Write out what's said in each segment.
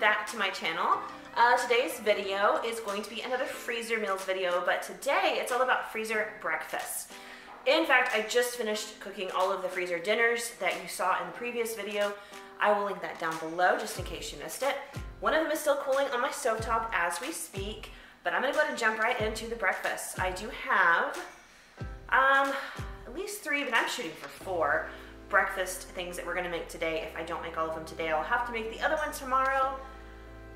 back to my channel. Today's video is going to be another freezer meals video, but today it's all about freezer breakfast. In fact, I just finished cooking all of the freezer dinners that you saw in the previous video. I will link that down below just in case you missed it. One of them is still cooling on my stovetop as we speak, but I'm gonna go ahead and jump right into the breakfast. I do have at least 3, but I'm shooting for 4 breakfast things that we're gonna make today. If I don't make all of them today, I'll have to make the other ones tomorrow.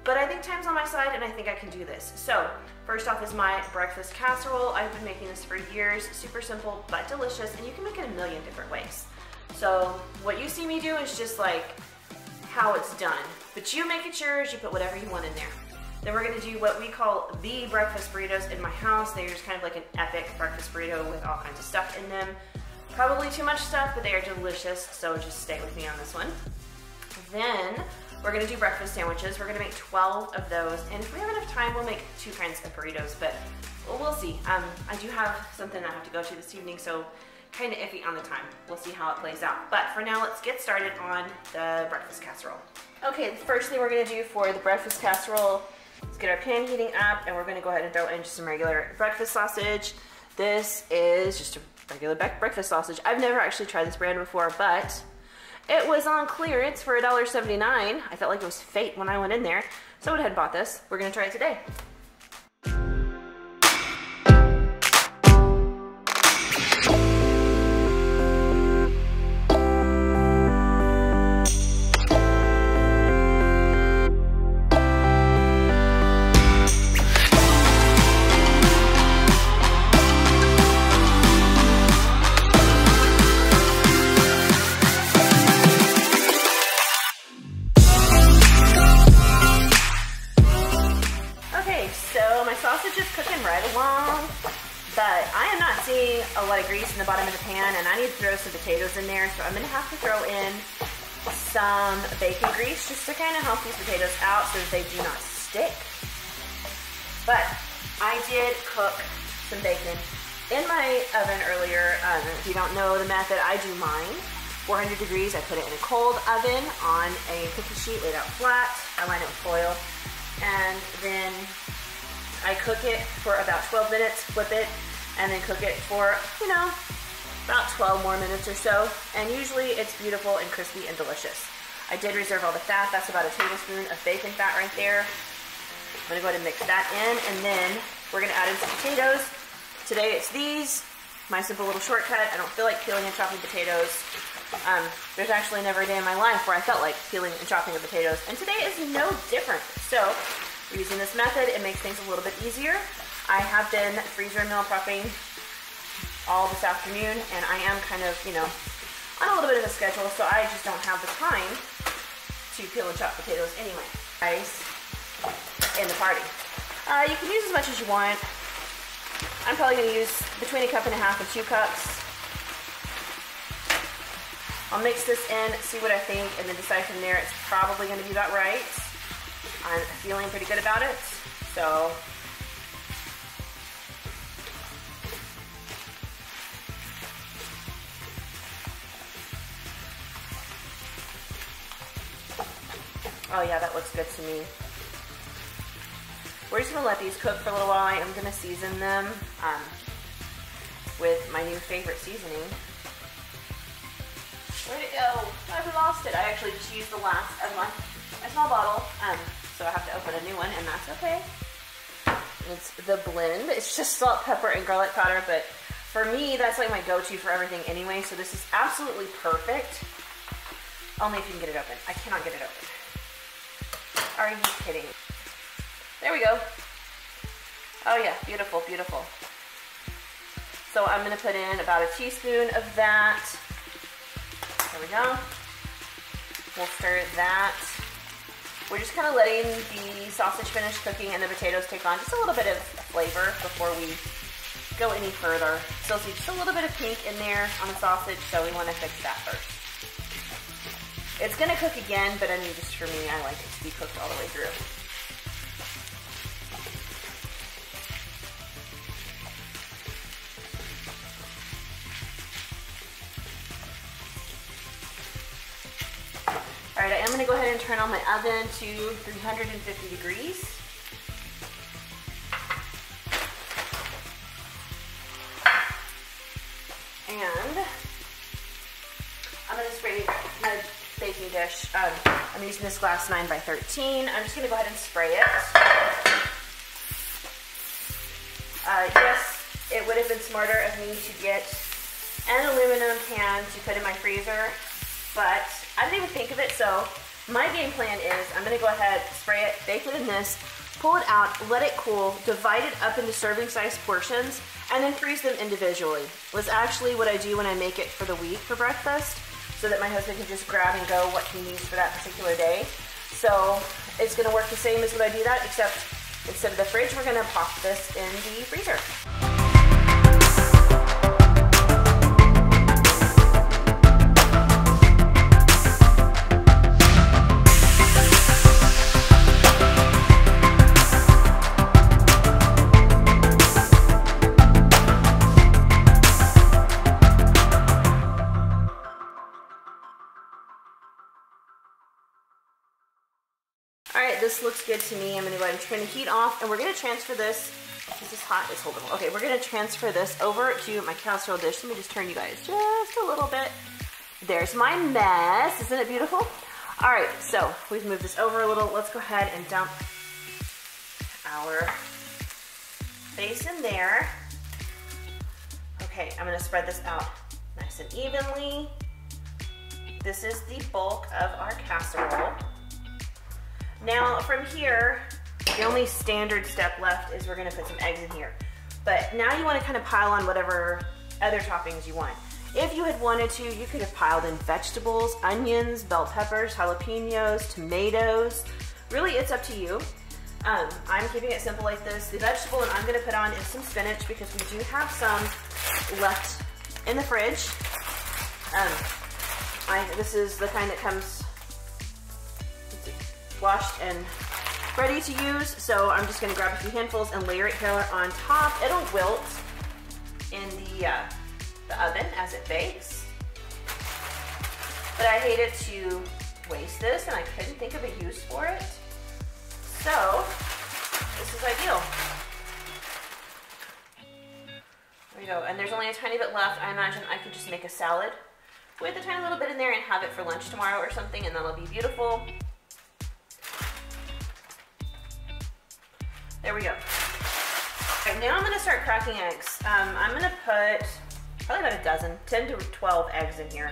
But I think time's on my side and I think I can do this. So first off is my breakfast casserole. I've been making this for years. Super simple but delicious, and you can make it a million different ways. So what you see me do is just like how it's done. But you make it yours, you put whatever you want in there. Then we're gonna do what we call the breakfast burritos in my house. They're just kind of like an epic breakfast burrito with all kinds of stuff in them. Probably too much stuff, but they are delicious, so just stay with me on this one. Then we're gonna do breakfast sandwiches. We're gonna make 12 of those, and if we have enough time, we'll make 2 kinds of burritos, but we'll see. I do have something I have to go to this evening, so kind of iffy on the time. We'll see how it plays out. But for now, let's get started on the breakfast casserole. Okay, the first thing we're gonna do for the breakfast casserole is get our pan heating up, and we're gonna go ahead and throw in just some regular breakfast sausage. This is just a regular breakfast sausage. I've never actually tried this brand before, but it was on clearance for $1.79. I felt like it was fate when I went in there, so I went ahead and bought this. We're gonna try it today. But I am not seeing a lot of grease in the bottom of the pan, and I need to throw some potatoes in there, so I'm going to have to throw in some bacon grease just to kind of help these potatoes out so that they do not stick. But I did cook some bacon in my oven earlier. If you don't know the method, I do mine 400 degrees. I put it in a cold oven on a cookie sheet laid out flat. I line it with foil, and then I cook it for about 12 minutes, flip it, and then cook it for, you know, about 12 more minutes or so. And usually it's beautiful and crispy and delicious. I did reserve all the fat. That's about a tablespoon of bacon fat right there. I'm gonna go ahead and mix that in, and then we're gonna add in some potatoes. Today it's these, my simple little shortcut. I don't feel like peeling and chopping potatoes. There's actually never a day in my life where I felt like peeling and chopping the potatoes, and today is no different. So we're using this method. It makes things a little bit easier. I have been freezer meal prepping all this afternoon, and I am kind of, you know, on a little bit of a schedule, so I just don't have the time to peel and chop potatoes anyway. Guys, in the party. You can use as much as you want. I'm probably gonna use between 1.5 cups and 2 cups. I'll mix this in, see what I think, and then decide from there. It's probably gonna be about right. I'm feeling pretty good about it, so oh yeah, that looks good to me. We're just gonna let these cook for a little while. I am gonna season them with my new favorite seasoning. Where'd it go? I've lost it. I actually just used the last of my small bottle, so I have to open a new one, and that's okay. It's the blend. It's just salt, pepper, and garlic powder, but for me, that's like my go-to for everything anyway, so this is absolutely perfect. Only if you can get it open. I cannot get it open. Are you kidding? There we go. Oh yeah, beautiful, beautiful. So I'm gonna put in about a teaspoon of that. There we go. We'll stir that. We're just kind of letting the sausage finish cooking and the potatoes take on just a little bit of flavor before we go any further. Still see just a little bit of pink in there on the sausage, so we want to fix that first. It's going to cook again, but I mean, just for me, I like it to be cooked all the way through. right, I am gonna go ahead and turn on my oven to 350 degrees. And I'm gonna spray my baking dish. I'm using this glass 9x13. I'm just gonna go ahead and spray it. Yes, it would have been smarter of me to get an aluminum pan to put in my freezer, but I didn't even think of it, so my game plan is I'm gonna go ahead, spray it, bake it in this, pull it out, let it cool, divide it up into serving size portions, and then freeze them individually. Was actually what I do when I make it for the week for breakfast, so that my husband can just grab and go what he needs for that particular day. So it's gonna work the same as when I do that, except instead of the fridge, we're gonna pop this in the freezer. All right, this looks good to me. I'm gonna go ahead and turn the heat off, and we're gonna transfer this. This is hot, it's holdable. Okay, we're gonna transfer this over to my casserole dish. Let me just turn you guys just a little bit. There's my mess, isn't it beautiful? All right, so we've moved this over a little. Let's go ahead and dump our base in there. Okay, I'm gonna spread this out nice and evenly. This is the bulk of our casserole. Now from here, the only standard step left is we're gonna put some eggs in here. But now you wanna kind of pile on whatever other toppings you want. If you had wanted to, you could have piled in vegetables, onions, bell peppers, jalapenos, tomatoes. Really, it's up to you. I'm keeping it simple like this. The vegetable that I'm gonna put on is some spinach because we do have some left in the fridge. This is the kind that comes washed and ready to use, so I'm just gonna grab a few handfuls and layer it here on top. It'll wilt in the oven as it bakes, but I hated to waste this and I couldn't think of a use for it, so this is ideal. There we go, and there's only a tiny bit left. I imagine I could just make a salad with a tiny little bit in there and have it for lunch tomorrow or something, and that'll be beautiful. There we go. All right, now I'm gonna start cracking eggs. I'm gonna put probably about a dozen, 10 to 12 eggs in here.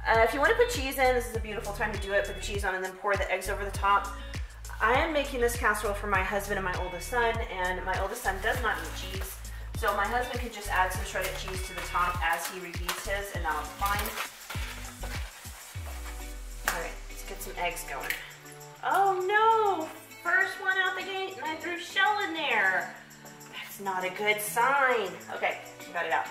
If you wanna put cheese in, this is a beautiful time to do it. Put the cheese on and then pour the eggs over the top. I am making this casserole for my husband and my oldest son, and my oldest son does not eat cheese. So my husband could just add some shredded cheese to the top as he reheats his, and that'll be fine. All right, let's get some eggs going. Oh no! First one out the gate and I threw shell in there. That's not a good sign. Okay, got it out.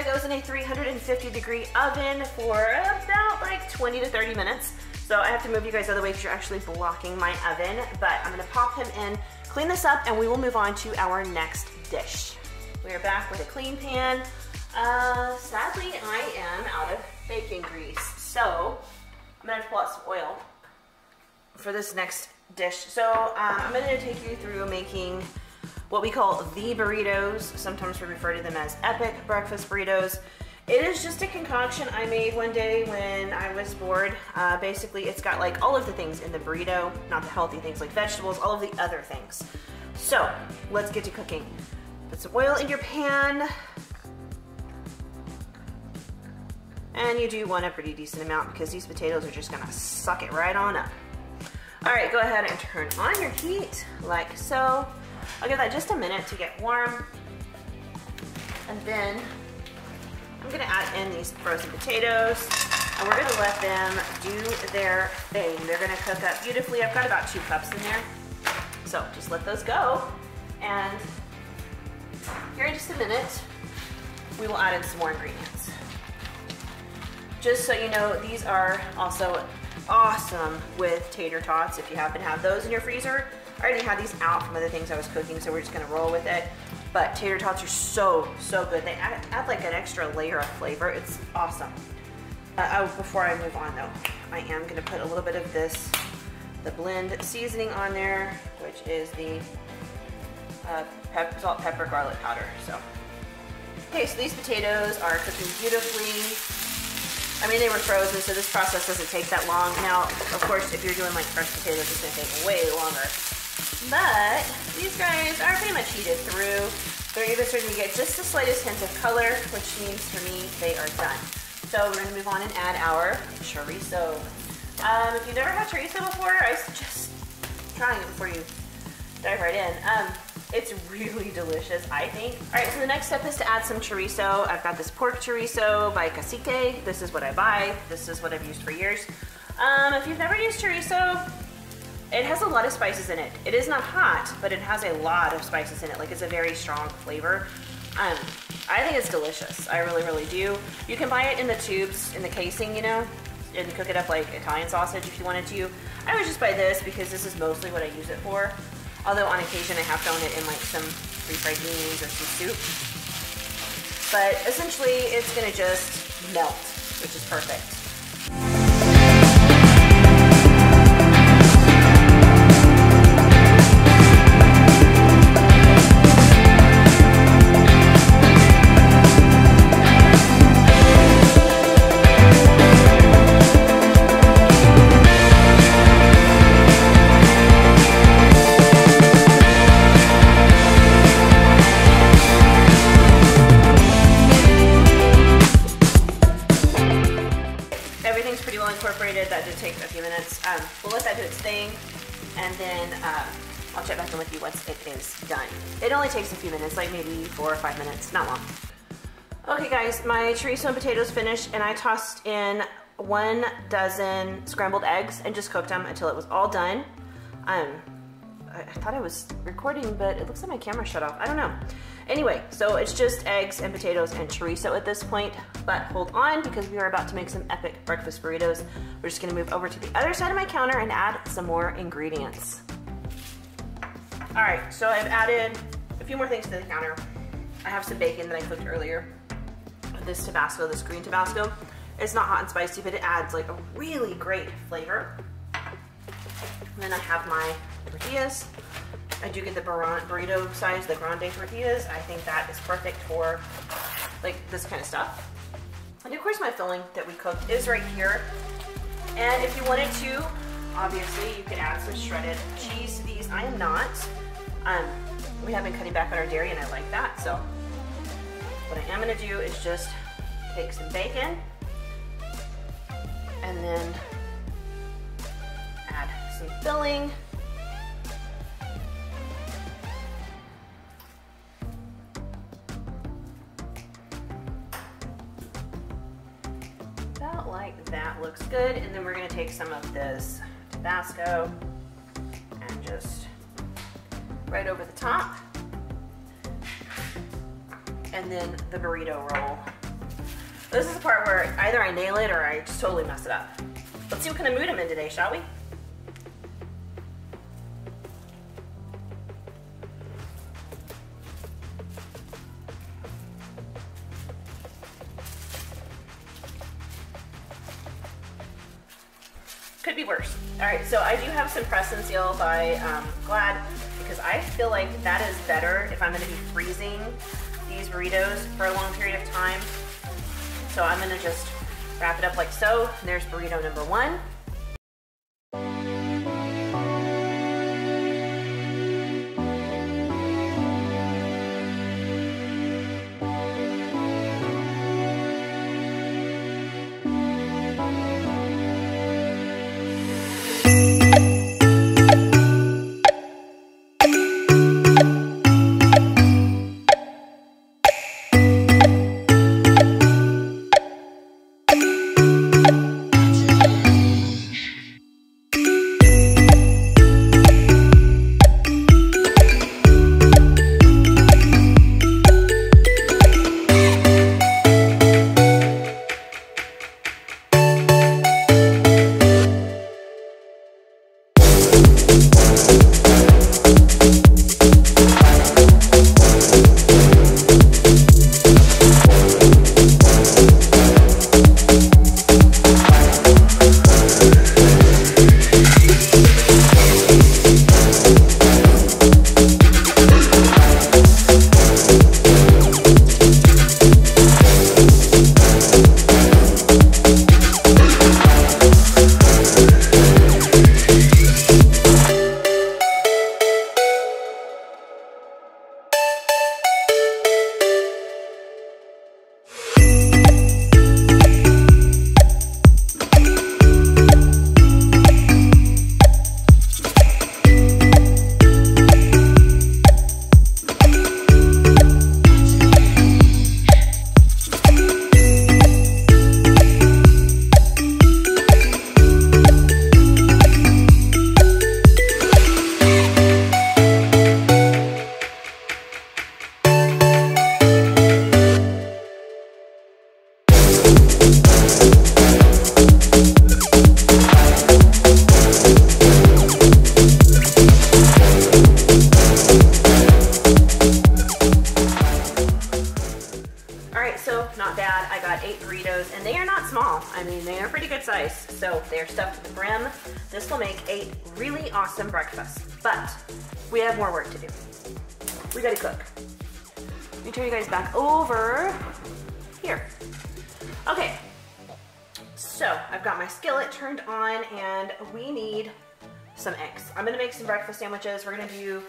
Goes in a 350-degree oven for about like 20 to 30 minutes. So I have to move you guys out of the way because you're actually blocking my oven, but I'm gonna pop him in, clean this up, and we will move on to our next dish. We are back with a clean pan. Sadly, I am out of bacon grease. So I'm gonna have to pull out some oil for this next dish. So I'm gonna take you through making what we call the burritos. Sometimes we refer to them as epic breakfast burritos. It is just a concoction I made one day when I was bored. Basically, it's got like all of the things in the burrito, not the healthy things like vegetables, all of the other things. So let's get to cooking. Put some oil in your pan. And you do want a pretty decent amount because these potatoes are just gonna suck it right on up. All right, go ahead and turn on your heat like so. I'll give that just a minute to get warm. And then I'm gonna add in these frozen potatoes and we're gonna let them do their thing. They're gonna cook up beautifully. I've got about 2 cups in there. So just let those go. And here in just a minute, we will add in some more ingredients. Just so you know, these are also awesome with tater tots if you happen to have those in your freezer. I already had these out from other things I was cooking, so we're just gonna roll with it. But tater tots are so good. They add like an extra layer of flavor. It's awesome. Before I move on though, I am gonna put a little bit of this, the blend seasoning on there, which is the salt, pepper, garlic powder. So, okay, so these potatoes are cooking beautifully. I mean, they were frozen, so this process doesn't take that long. Now, of course, if you're doing like fresh potatoes, it's gonna take way longer. But these guys are pretty much heated through. They're even starting to get just the slightest hint of color, which means for me, they are done. So we're gonna move on and add our chorizo. If you've never had chorizo before, I suggest trying it before you dive right in. It's really delicious, I think. All right, so the next step is to add some chorizo. I've got this pork chorizo by Casserole. This is what I buy. This is what I've used for years. If you've never used chorizo, it has a lot of spices in it. It is not hot, but it has a lot of spices in it. Like, it's a very strong flavor. I think it's delicious. I really do. You can buy it in the tubes, in the casing, you know, and cook it up like Italian sausage if you wanted to. I would just buy this because this is mostly what I use it for. Although on occasion I have thrown it in like some refried beans or some soup. But essentially it's gonna just melt, which is perfect. Incorporated. That did take a few minutes. We'll let that do its thing, and then I'll check back in with you once it is done. It only takes a few minutes, like maybe 4 or 5 minutes, not long. Okay guys, my chorizo and potatoes finished, and I tossed in 1 dozen scrambled eggs and just cooked them until it was all done. I thought I was recording, but it looks like my camera shut off. I don't know. Anyway, so it's just eggs and potatoes and chorizo at this point, but hold on because we are about to make some epic breakfast burritos. We're just gonna move over to the other side of my counter and add some more ingredients. All right, so I've added a few more things to the counter. I have some bacon that I cooked earlier. This Tabasco, this green Tabasco. It's not hot and spicy, but it adds like a really great flavor. And then I have my tortillas. I do get the burrito size, the grande tortillas. I think that is perfect for like this kind of stuff. And of course my filling that we cooked is right here. And if you wanted to, obviously you could add some shredded cheese to these. I am not. We have been cutting back on our dairy and I like that. So what I am gonna do is just take some bacon and then add some filling. About like that looks good. And then we're gonna take some of this Tabasco and just right over the top. And then the burrito roll. This is the part where either I nail it or I just totally mess it up. Let's see what kind of mood I'm in today, shall we? Could be worse. All right, so I do have some press and seal by Glad because I feel like that is better if I'm gonna be freezing these burritos for a long period of time. So I'm gonna just wrap it up like so. And there's burrito number 1. that, I got 8 burritos, and they are not small. I mean, they are pretty good size. So they are stuffed to the brim. This will make 8 really awesome breakfasts. But we have more work to do. We gotta cook. Let me turn you guys back over here. Okay, so I've got my skillet turned on, and we need some eggs. I'm gonna make some breakfast sandwiches. We're gonna do,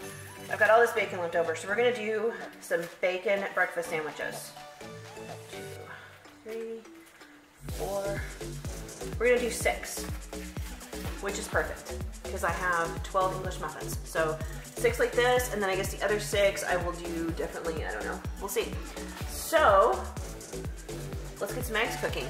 I've got all this bacon left over, so we're gonna do some bacon breakfast sandwiches. 2, 3, 4. We're gonna do 6, which is perfect because I have 12 English muffins. So 6 like this, and then I guess the other 6 I will do differently. I don't know. We'll see. So let's get some eggs cooking.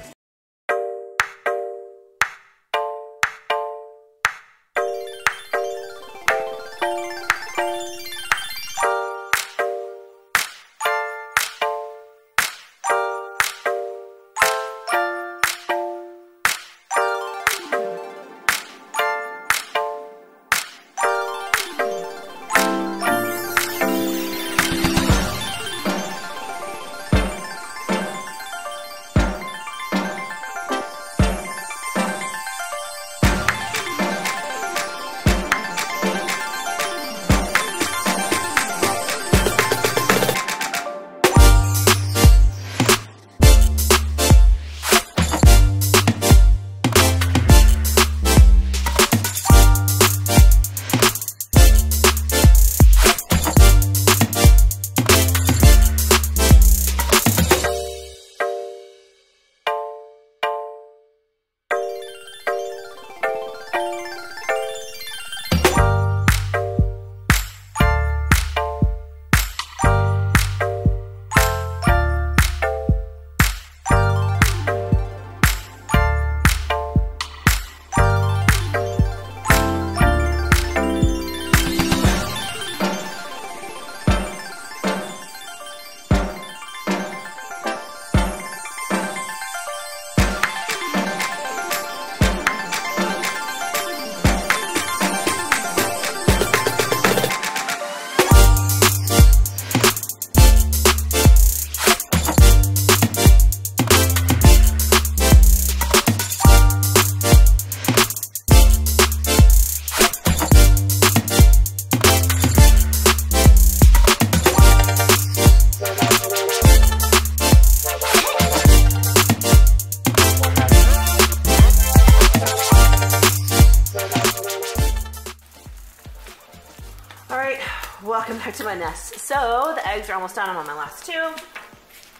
Welcome back to my nest. So the eggs are almost done. I'm on my last 2.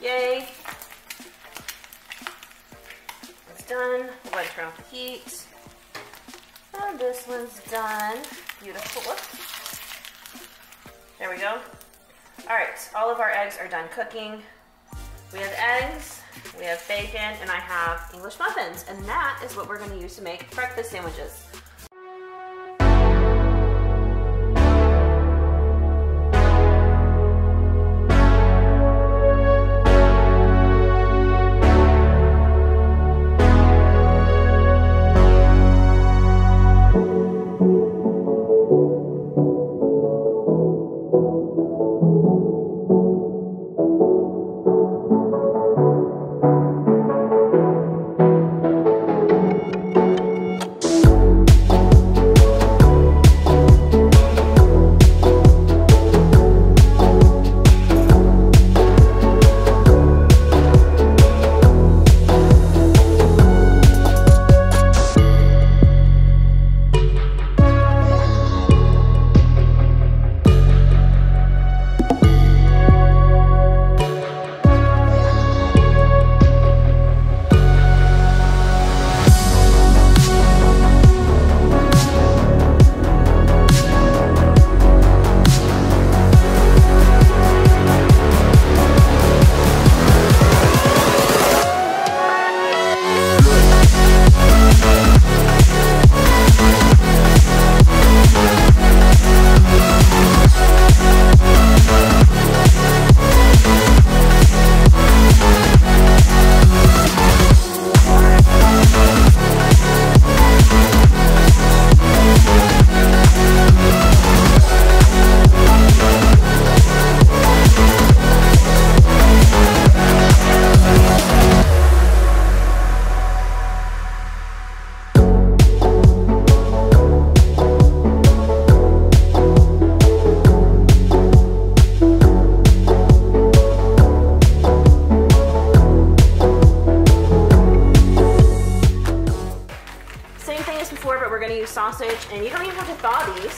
Yay. It's done. I'm going to turn off the heat. And this one's done. Beautiful. Whoops. There we go. Alright, all of our eggs are done cooking. We have eggs, we have bacon, and I have English muffins. And that is what we're going to use to make breakfast sandwiches.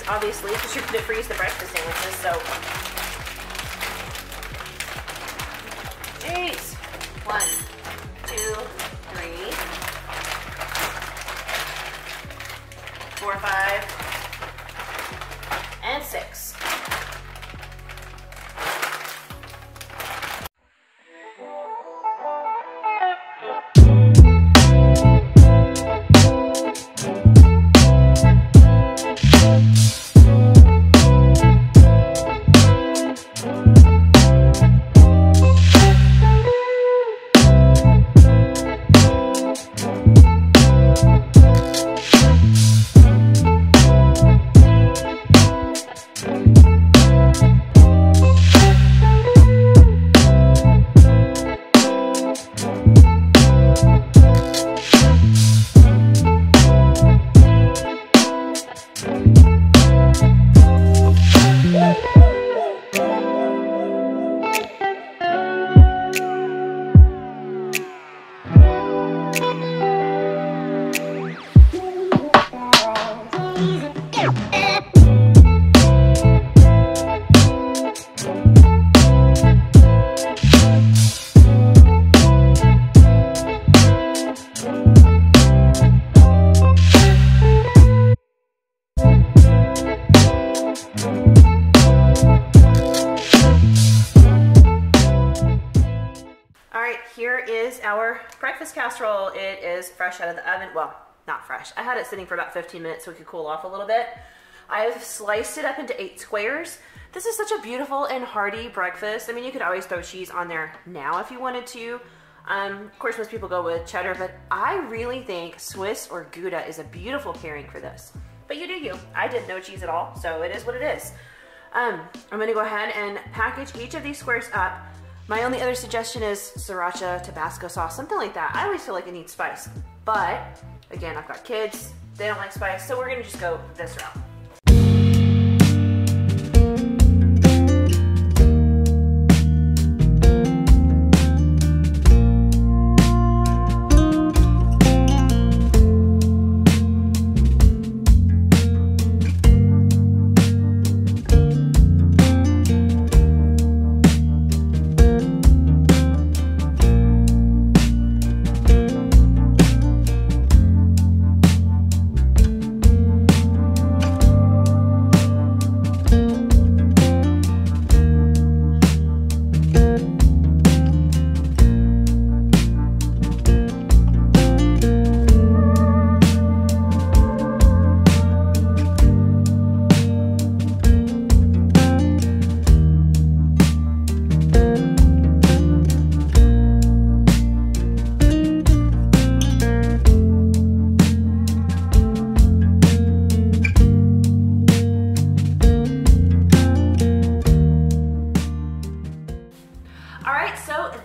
obviously, because you're gonna freeze the breakfast sandwiches, so. Jeez. 1, 2, 3, 4, 5, and 6. Here is our breakfast casserole. It is fresh out of the oven. Well, not fresh. I had it sitting for about 15 minutes so it could cool off a little bit. I've sliced it up into 8 squares. This is such a beautiful and hearty breakfast. I mean, you could always throw cheese on there now if you wanted to. Of course, most people go with cheddar, but I really think Swiss or Gouda is a beautiful pairing for this. But you do you. I did no cheese at all, so it is what it is. I'm gonna go ahead and package each of these squares up. My only other suggestion is sriracha, Tabasco sauce, something like that. I always feel like it needs spice. But, again, I've got kids, they don't like spice, so we're gonna just go this route.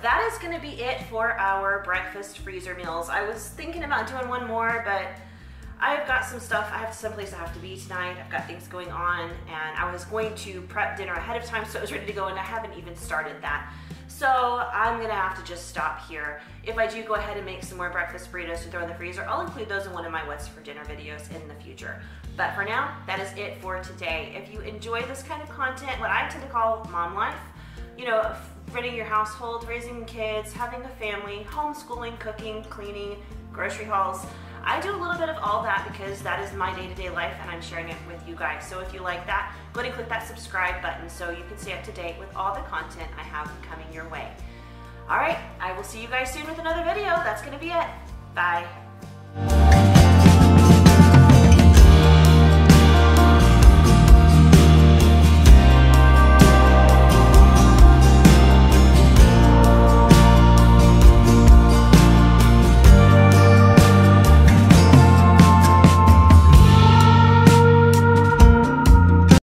That is going to be it for our breakfast freezer meals. I was thinking about doing one more, but I've got some stuff. I have someplace I have to be tonight. I've got things going on, and I was going to prep dinner ahead of time so it was ready to go, and I haven't even started that. So I'm gonna have to just stop here. If I do go ahead and make some more breakfast burritos to throw in the freezer, I'll include those in one of my what's for dinner videos in the future. But for now, that is it for today. If you enjoy this kind of content, what I tend to call mom life, you know, running your household, raising kids, having a family, homeschooling, cooking, cleaning, grocery hauls, I do a little bit of all that because that is my day-to-day life and I'm sharing it with you guys. So if you like that, go ahead and click that subscribe button so you can stay up to date with all the content I have coming your way. All right, I will see you guys soon with another video. That's gonna be it. Bye.